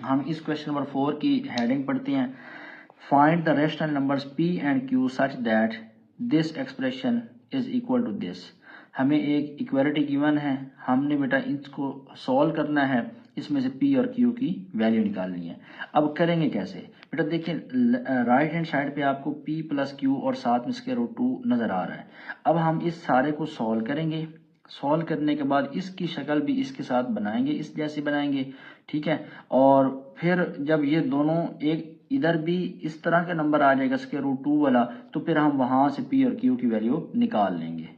हम इस question number 4 की हेडिंग पढ़ते हैं। Find the rational numbers p and q such that this expression is equal to this. हमें एक इक्वालिटी गिवन है, हमने बेटा इसको सॉल्व करना है, इसमें से p और q की वैल्यू निकालनी है। अब करेंगे कैसे बेटा, देखिए राइट हैंड साइड पे आपको p प्लस q और साथ में स्क्वायर रूट 2 नज़र आ रहा है। अब हम इस सारे को सॉल्व करेंगे, सॉल्व करने के बाद इसकी शक्ल भी इसके साथ बनाएंगे, इस जैसी बनाएंगे, ठीक है। और फिर जब ये दोनों एक इधर भी इस तरह का नंबर आ जाएगा स्क्वायर रूट 2 वाला, तो फिर हम वहां से p और q की वैल्यू निकाल लेंगे।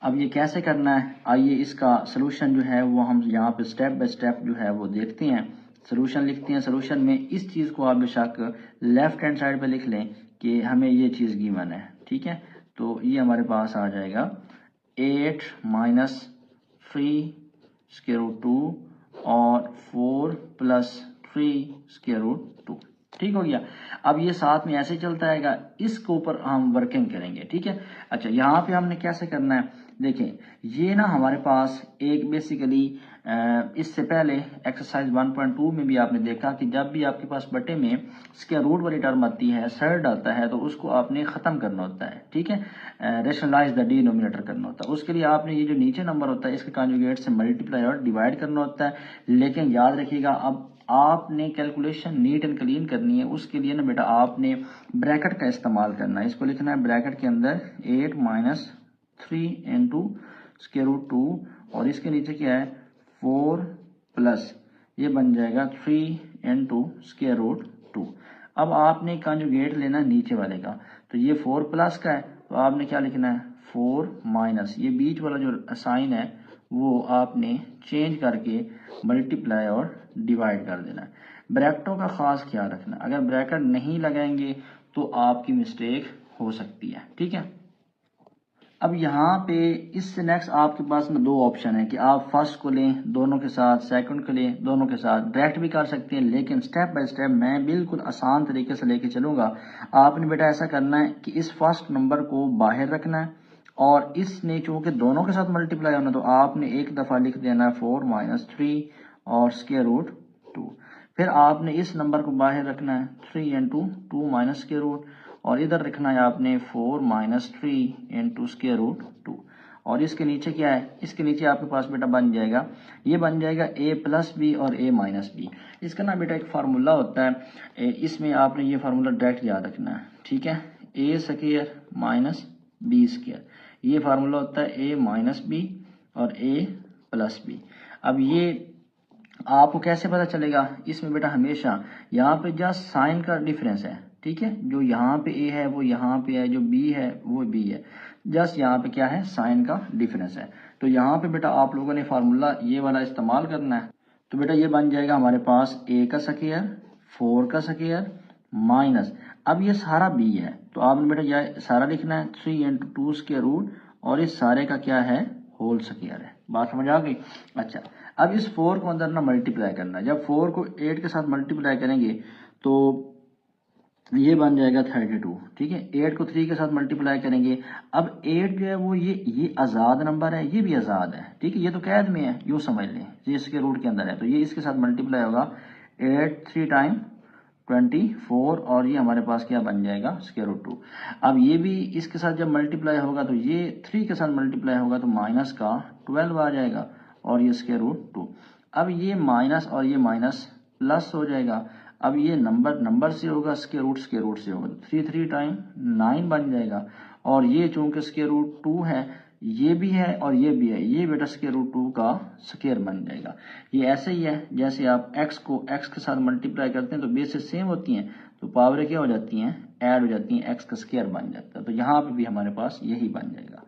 अब ये कैसे करना है, आइए इसका सोल्यूशन जो है वो हम यहाँ पे स्टेप बाय स्टेप जो है वो देखते हैं। सोल्यूशन लिखते हैं। सोल्यूशन में इस चीज़ को आप बेशक लेफ्ट हैंड साइड पे लिख लें कि हमें ये चीज़ गिवन है, ठीक है। तो ये हमारे पास आ जाएगा 8 माइनस 3 स्क्वायर रूट 2 और 4 प्लस 3 स्क्वायर रूट 2, ठीक हो गया। अब ये साथ में ऐसे चलता रहेगा, इसके ऊपर हम वर्किंग करेंगे, ठीक है। अच्छा, यहाँ पे हमने कैसे करना है, देखें ये ना हमारे पास एक बेसिकली इससे पहले एक्सरसाइज 1.2 में भी आपने देखा कि जब भी आपके पास बटे में स्क्वायर रूट वाली टर्म आती है, सर्ड आता है, तो उसको आपने ख़त्म करना होता है, ठीक है। रेशनलाइज द डिनोमिनेटर करना होता है। उसके लिए आपने ये जो नीचे नंबर होता है इसके कॉन्जुगेट से मल्टीप्लाई और डिवाइड करना होता है। लेकिन याद रखिएगा, अब आपने कैलकुलेशन नीट एंड क्लीन करनी है, उसके लिए ना बेटा आपने ब्रैकेट का इस्तेमाल करना है। इसको लिखना है ब्रैकेट के अंदर 8 माइनस 3 इंटू स्क्वायर रूट 2 और इसके नीचे क्या है 4 प्लस ये बन जाएगा 3 इंटू स्क्वायर रूट 2। अब आपने कॉन्जुगेट लेना नीचे वाले का, तो ये 4 प्लस का है, तो आपने क्या लिखना है 4 माइनस ये बीच वाला जो साइन है वो आपने चेंज करके मल्टीप्लाई और डिवाइड कर देना है। ब्रैकेटों का खास ख्याल रखना, अगर ब्रैकेट नहीं लगाएंगे तो आपकी मिस्टेक हो सकती है, ठीक है। अब यहाँ पे इससे नेक्स्ट आपके पास में दो ऑप्शन है कि आप फर्स्ट को लें दोनों के साथ, सेकंड को लें दोनों के साथ, डायरेक्ट भी कर सकते हैं, लेकिन स्टेप बाय स्टेप मैं बिल्कुल आसान तरीके से लेके चलूंगा। आपने बेटा ऐसा करना है कि इस फर्स्ट नंबर को बाहर रखना है और इसने चूंकि दोनों के साथ मल्टीप्लाई होना, तो आपने एक दफ़ा लिख देना है 4 माइनस 3 और स्क्वायर रूट 2। फिर आपने इस नंबर को बाहर रखना है 3 इंटू 2 माइनस स्क्वायर रूट, और इधर लिखना है आपने 4 माइनस 3 इंटू स्क्वायर रूट 2। और इसके नीचे क्या है, इसके नीचे आपके पास बेटा बन जाएगा, ये बन जाएगा a प्लस बी और a माइनस बी। इसका ना बेटा एक फार्मूला होता है, इसमें आपने ये फार्मूला डायरेक्ट याद रखना है, ठीक है। a square minus B square, ये फार्मूला होता है a माइनस बी और a प्लस बी। अब ये आपको कैसे पता चलेगा, इसमें बेटा हमेशा यहाँ पे जस्ट साइन का डिफरेंस है, ठीक है। जो यहाँ पे a है वो यहाँ पे है, जो b है वो b है, जस्ट यहाँ पे क्या है साइन का डिफरेंस है। तो यहाँ पे बेटा आप लोगों ने फार्मूला ये वाला इस्तेमाल करना है। तो बेटा ये बन जाएगा हमारे पास a का स्क्वायर 4 का स्क्वायर माइनस, अब ये सारा b है, तो आपने बेटा यह सारा लिखना है 3 इंटू 2 स्क्वायर रूट और इस सारे का क्या है होल स्क्वायर है। बात समझ आ गई। अच्छा, अब इस 4 को अंदर ना मल्टीप्लाई करना है। जब 4 को 8 के साथ मल्टीप्लाई करेंगे तो ये बन जाएगा 32, ठीक है। 8 को 3 के साथ मल्टीप्लाई करेंगे, अब 8 जो है वो ये आज़ाद नंबर है, ये भी आज़ाद है, ठीक है। ये तो कैद में है, यूँ समझ लें, ये इसके रूट के अंदर है, तो ये इसके साथ मल्टीप्लाई होगा 8 3 टाइम 24 और ये हमारे पास क्या बन जाएगा स्क्वायर रूट 2। अब ये भी इसके साथ जब मल्टीप्लाई होगा तो ये 3 के साथ मल्टीप्लाई होगा तो माइनस का 12 आ जाएगा और ये स्क्वायर रूट 2। अब ये माइनस और ये माइनस प्लस हो जाएगा। अब ये नंबर से होगा, स्क्वायर रूट से होगा, 3 3 टाइम 9 बन जाएगा। और ये चूंकि स्क्वायर रूट 2 है, ये भी है और ये भी है, ये बेटा स्क्वायर रूट 2 का स्क्वायर बन जाएगा। ये ऐसे ही है जैसे आप x को x के साथ मल्टीप्लाई करते हैं तो बेसिस सेम होती हैं, तो पावर क्या हो जाती हैं ऐड हो जाती हैं, x का स्क्वायर बन जाता है। तो यहाँ पे भी हमारे पास यही बन जाएगा,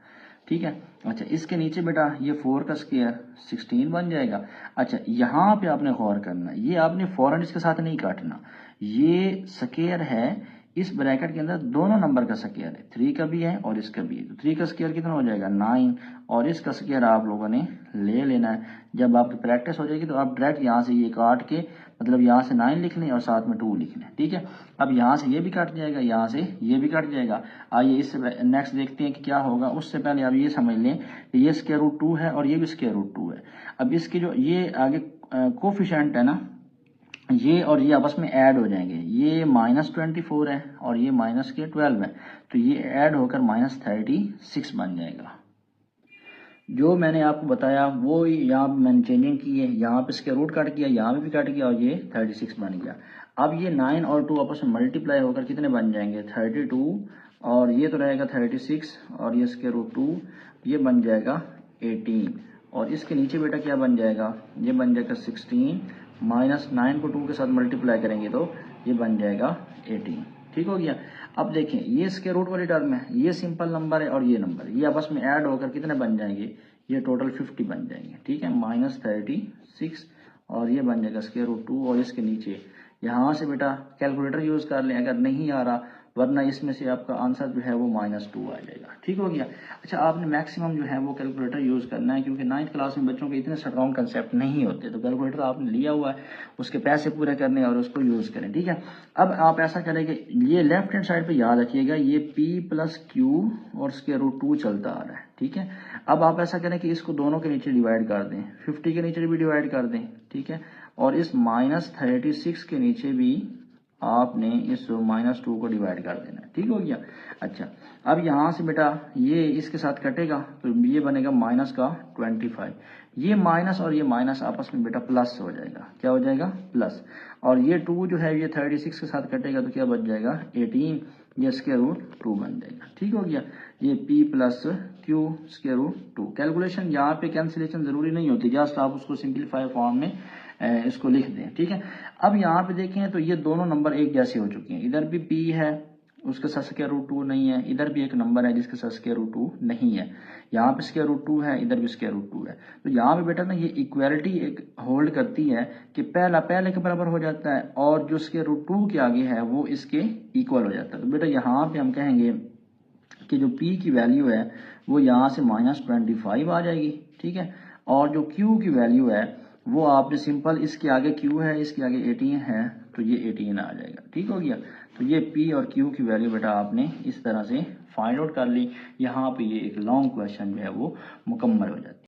ठीक है। अच्छा, इसके नीचे बेटा ये 4 का स्क्वायर 16 बन जाएगा। अच्छा, यहाँ पे आपने गौर करना, ये आपने फौरन इसके साथ नहीं काटना, ये स्क्वायर है इस ब्रैकेट के अंदर दोनों नंबर का स्क्वायर है, 3 का भी है और इसका भी है। तो 3 का स्क्वायर कितना हो जाएगा 9 और इसका स्क्वायर आप लोगों ने ले लेना है। जब आपकी प्रैक्टिस हो जाएगी तो आप डायरेक्ट यहाँ से ये काट के मतलब यहाँ से 9 लिख लें और साथ में 2 लिख लें, ठीक है। अब यहाँ से ये भी कट जाएगा, यहाँ से ये भी कट जाएगा। आइए इससे नेक्स्ट देखते हैं कि क्या होगा। उससे पहले आप ये समझ लें कि ये स्क्वायर रूट 2 है और ये भी स्क्वायर रूट 2 है। अब इसकी जो ये आगे कोफिशिएंट है ना, ये और ये आपस में ऐड हो जाएंगे, ये -24 है और ये माइनस के 12 है, तो ये ऐड होकर -36 बन जाएगा। जो मैंने आपको बताया वो यहाँ पे मैंने चेंजिंग की है, यहाँ पे इसके रूट कट किया, यहाँ पे भी कट किया और ये 36 बन गया। अब ये 9 और 2 आपस में मल्टीप्लाई होकर कितने बन जाएंगे 32, और ये तो रहेगा 36 और ये इसके √2, ये बन जाएगा 18, और इसके नीचे बेटा क्या बन जाएगा, ये बन जाएगा 16, -9 को 2 के साथ मल्टीप्लाई करेंगे तो ये बन जाएगा 18। ठीक हो गया। अब देखें ये स्क्वायर रूट वाली टर्म है, ये सिंपल नंबर है और ये नंबर, ये आपस में ऐड होकर कितने बन जाएंगे, ये टोटल 50 बन जाएंगे। ठीक है, -36 और ये बन जाएगा √2, और इसके नीचे यहाँ से बेटा कैलकुलेटर यूज कर लें अगर नहीं आ रहा, वरना इसमें से आपका आंसर जो है वो -2 आ जाएगा। ठीक हो गया। अच्छा, आपने मैक्सिमम जो है वो कैलकुलेटर यूज करना है, क्योंकि 9th क्लास में बच्चों के इतने स्ट्रॉन्ग कंसेप्ट नहीं होते, तो कैलकुलेटर आपने लिया हुआ है, उसके पैसे पूरे करने और उसको यूज करें। ठीक है, अब आप ऐसा करेंगे, ये लेफ्ट हैंड साइड पे याद रखिएगा, ये P + Q और इसके √2 चलता आ रहा है। ठीक है, अब आप ऐसा करें कि इसको दोनों के नीचे डिवाइड कर दें, 50 के नीचे भी डिवाइड कर दें। ठीक है, और इस -36 के नीचे भी आपने इस -2 को डिवाइड कर देना है। ठीक हो गया। अच्छा, अब यहाँ से बेटा ये इसके साथ कटेगा तो ये बनेगा -25, ये माइनस और ये माइनस आपस में बेटा प्लस हो जाएगा, क्या हो जाएगा प्लस, और ये 2 जो है ये 36 के साथ कटेगा तो क्या बच जाएगा 18, ये √2 बन जाएगा। ठीक हो गया। ये P + Q √2। कैलकुलेशन यहाँ पे कैंसिलेशन जरूरी नहीं होती, जस्ट आप उसको सिंपलीफाई फॉर्म में इसको लिख दें। ठीक है, अब यहाँ पे देखें तो ये दोनों नंबर एक जैसे हो चुके हैं, इधर भी P है उसके साथ √2 नहीं है, इधर भी एक नंबर है जिसके साथ √2 नहीं है, यहाँ पे √2 है, इधर भी √2 है। तो यहाँ पे बेटा ना ये इक्वालिटी एक होल्ड करती है कि पहला पहले के बराबर हो जाता है और जो √2 के आगे है वो इसके इक्वल हो जाता है। तो बेटा यहाँ पे हम कहेंगे कि जो P की वैल्यू है वो यहाँ से -25 आ जाएगी। ठीक है, और जो Q की वैल्यू है वो आपने सिंपल, इसके आगे Q है, इसके आगे 18 है, तो ये 18 आ जाएगा। ठीक हो गया। तो ये P और Q की वैल्यू बेटा आपने इस तरह से फाइंड आउट कर ली। यहाँ पे ये एक लॉन्ग क्वेश्चन जो है वो मुकम्मल हो जाती है।